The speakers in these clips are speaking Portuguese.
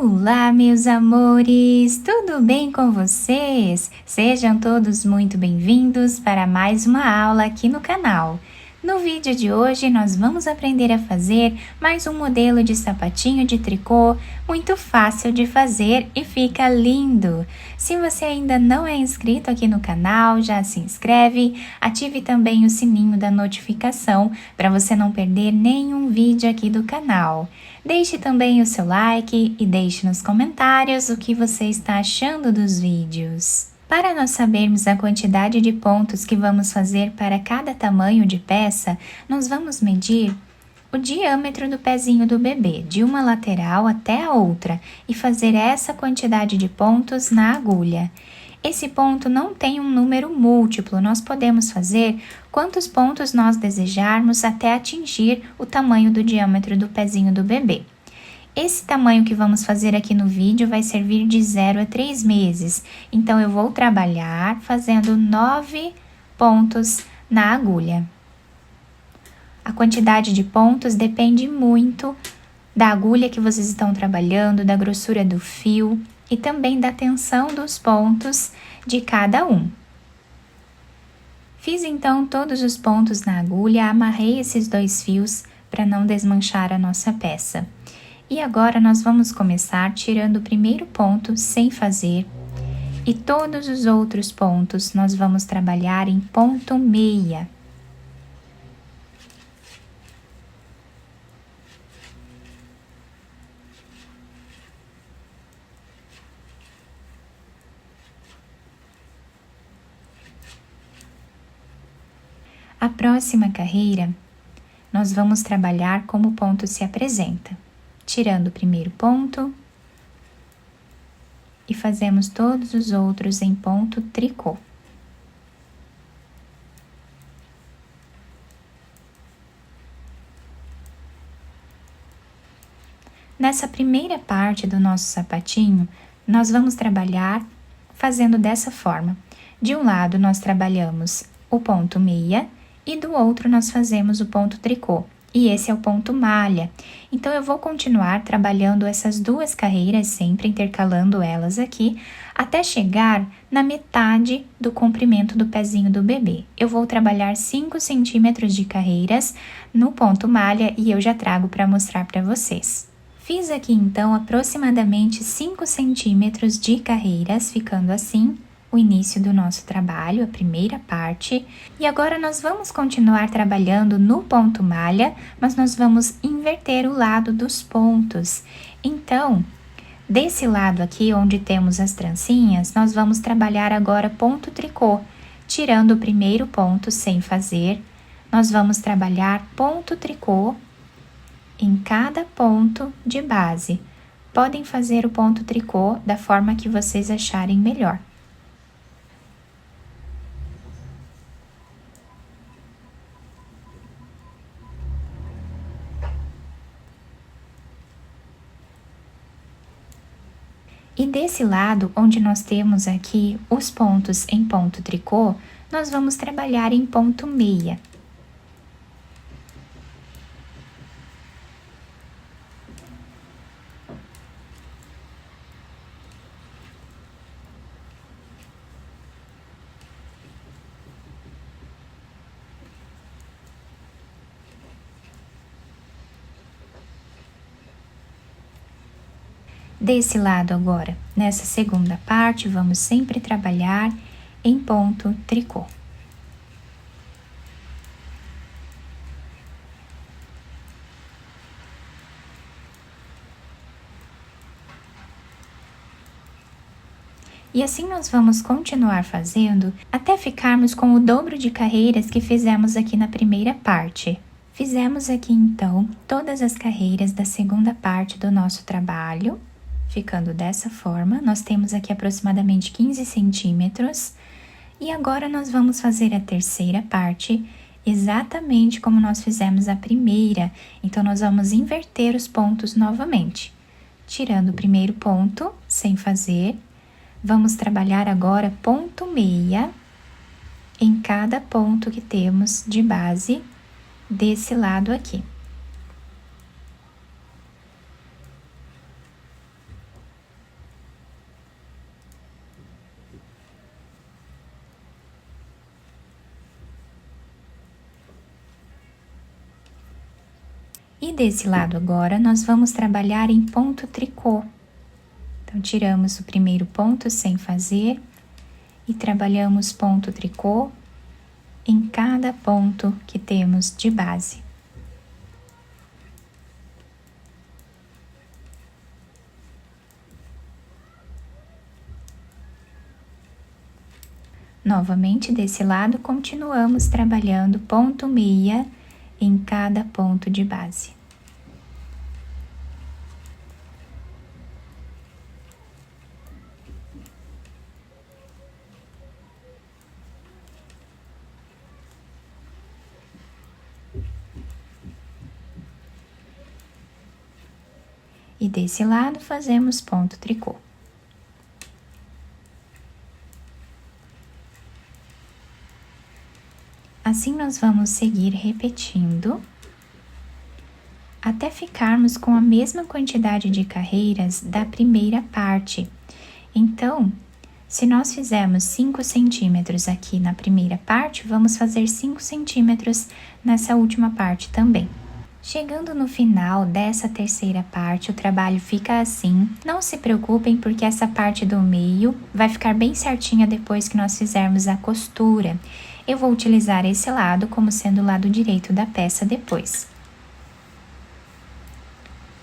Olá, meus amores! Tudo bem com vocês? Sejam todos muito bem-vindos para mais uma aula aqui no canal. No vídeo de hoje, nós vamos aprender a fazer mais um modelo de sapatinho de tricô muito fácil de fazer e fica lindo. Se você ainda não é inscrito aqui no canal, já se inscreve, ative também o sininho da notificação para você não perder nenhum vídeo aqui do canal. Deixe também o seu like e deixe nos comentários o que você está achando dos vídeos. Para nós sabermos a quantidade de pontos que vamos fazer para cada tamanho de peça, nós vamos medir o diâmetro do pezinho do bebê, de uma lateral até a outra, e fazer essa quantidade de pontos na agulha. Esse ponto não tem um número múltiplo, nós podemos fazer quantos pontos nós desejarmos até atingir o tamanho do diâmetro do pezinho do bebê. Esse tamanho que vamos fazer aqui no vídeo vai servir de 0 a 3 meses, então eu vou trabalhar fazendo 9 pontos na agulha. A quantidade de pontos depende muito da agulha que vocês estão trabalhando, da grossura do fio e também da tensão dos pontos de cada um. Fiz então todos os pontos na agulha, amarrei esses dois fios para não desmanchar a nossa peça. E agora nós vamos começar tirando o primeiro ponto sem fazer, e todos os outros pontos nós vamos trabalhar em ponto meia. A próxima carreira, nós vamos trabalhar como o ponto se apresenta, tirando o primeiro ponto e fazemos todos os outros em ponto tricô. Nessa primeira parte do nosso sapatinho, nós vamos trabalhar fazendo dessa forma. De um lado, nós trabalhamos o ponto meia e do outro nós fazemos o ponto tricô. E esse é o ponto malha. Então, eu vou continuar trabalhando essas duas carreiras, sempre intercalando elas aqui, até chegar na metade do comprimento do pezinho do bebê. Eu vou trabalhar 5 centímetros de carreiras no ponto malha e eu já trago para mostrar para vocês. Fiz aqui, então, aproximadamente 5 centímetros de carreiras, ficando assim o início do nosso trabalho, a primeira parte. E agora nós vamos continuar trabalhando no ponto malha, mas nós vamos inverter o lado dos pontos. Então, desse lado aqui, onde temos as trancinhas, nós vamos trabalhar agora ponto tricô. Tirando o primeiro ponto sem fazer, nós vamos trabalhar ponto tricô em cada ponto de base. Podem fazer o ponto tricô da forma que vocês acharem melhor. E desse lado, onde nós temos aqui os pontos em ponto tricô, nós vamos trabalhar em ponto meia. Desse lado agora, nessa segunda parte, vamos sempre trabalhar em ponto tricô. E assim nós vamos continuar fazendo até ficarmos com o dobro de carreiras que fizemos aqui na primeira parte. Fizemos aqui então todas as carreiras da segunda parte do nosso trabalho. Ficando dessa forma, nós temos aqui aproximadamente 15 centímetros. E agora nós vamos fazer a terceira parte, exatamente como nós fizemos a primeira. Então, nós vamos inverter os pontos novamente. Tirando o primeiro ponto, sem fazer, vamos trabalhar agora ponto meia em cada ponto que temos de base desse lado aqui. E desse lado agora, nós vamos trabalhar em ponto tricô. Então, tiramos o primeiro ponto sem fazer e trabalhamos ponto tricô em cada ponto que temos de base. Novamente, desse lado, continuamos trabalhando ponto meia em cada ponto de base. E desse lado, fazemos ponto tricô. Assim, nós vamos seguir repetindo até ficarmos com a mesma quantidade de carreiras da primeira parte. Então, se nós fizermos 5 centímetros aqui na primeira parte, vamos fazer 5 centímetros nessa última parte também. Chegando no final dessa terceira parte, o trabalho fica assim. Não se preocupem, porque essa parte do meio vai ficar bem certinha depois que nós fizermos a costura. Eu vou utilizar esse lado como sendo o lado direito da peça depois.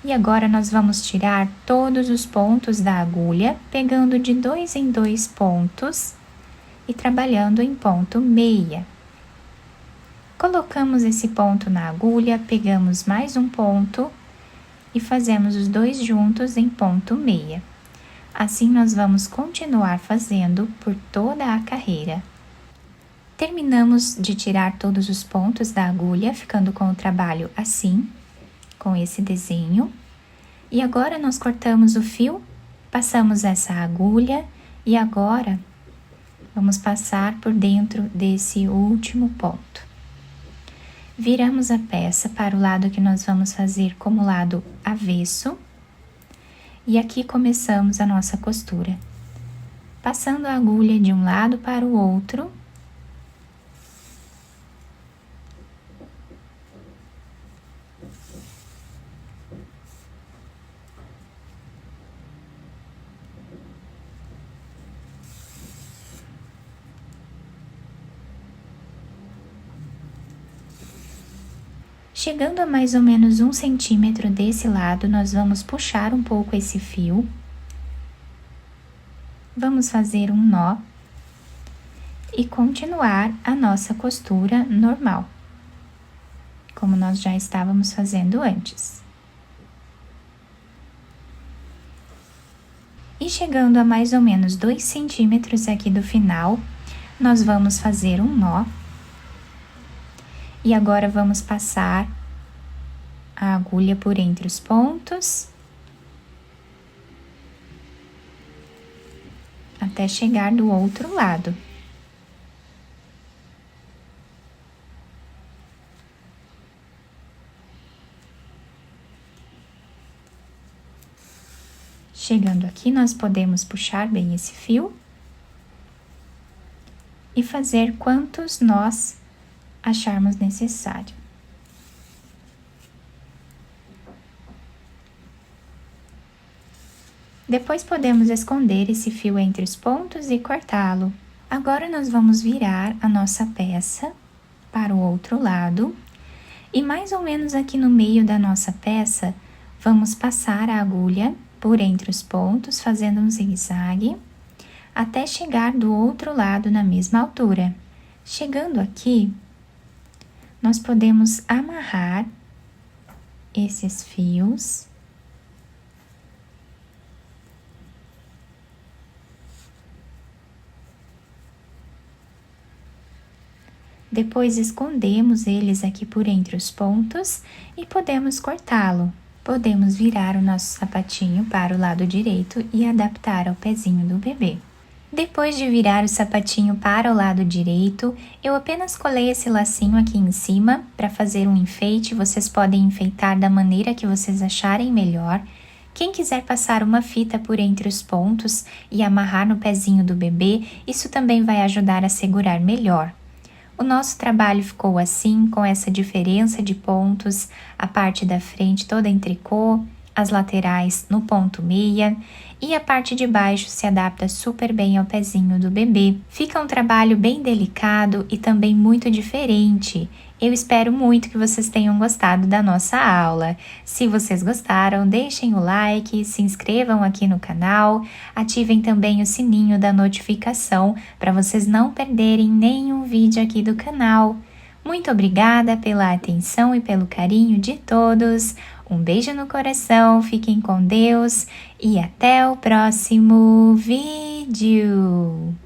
E agora nós vamos tirar todos os pontos da agulha, pegando de 2 em 2 pontos e trabalhando em ponto meia. Colocamos esse ponto na agulha, pegamos mais um ponto e fazemos os dois juntos em ponto meia. Assim, nós vamos continuar fazendo por toda a carreira. Terminamos de tirar todos os pontos da agulha, ficando com o trabalho assim, com esse desenho. E agora nós cortamos o fio, passamos essa agulha e agora vamos passar por dentro desse último ponto. Viramos a peça para o lado que nós vamos fazer como lado avesso. E aqui começamos a nossa costura. Passando a agulha de um lado para o outro. Chegando a mais ou menos 1 centímetro desse lado, nós vamos puxar um pouco esse fio. Vamos fazer um nó e continuar a nossa costura normal, como nós já estávamos fazendo antes. E chegando a mais ou menos 2 centímetros aqui do final, nós vamos fazer um nó. E agora vamos passar a agulha por entre os pontos, até chegar do outro lado. Chegando aqui, nós podemos puxar bem esse fio e fazer quantos nós acharmos necessário. Depois podemos esconder esse fio entre os pontos e cortá-lo. Agora nós vamos virar a nossa peça para o outro lado e mais ou menos aqui no meio da nossa peça, vamos passar a agulha por entre os pontos, fazendo um zigue-zague, até chegar do outro lado na mesma altura. Chegando aqui, nós podemos amarrar esses fios. Depois escondemos eles aqui por entre os pontos e podemos cortá-lo. Podemos virar o nosso sapatinho para o lado direito e adaptar ao pezinho do bebê. Depois de virar o sapatinho para o lado direito, eu apenas colei esse lacinho aqui em cima para fazer um enfeite. Vocês podem enfeitar da maneira que vocês acharem melhor. Quem quiser passar uma fita por entre os pontos e amarrar no pezinho do bebê, isso também vai ajudar a segurar melhor. O nosso trabalho ficou assim, com essa diferença de pontos, a parte da frente toda em tricô, as laterais no ponto meia e a parte de baixo se adapta super bem ao pezinho do bebê. Fica um trabalho bem delicado e também muito diferente. Eu espero muito que vocês tenham gostado da nossa aula. Se vocês gostaram, deixem o like, se inscrevam aqui no canal, ativem também o sininho da notificação para vocês não perderem nenhum vídeo aqui do canal. Muito obrigada pela atenção e pelo carinho de todos. Um beijo no coração, fiquem com Deus e até o próximo vídeo!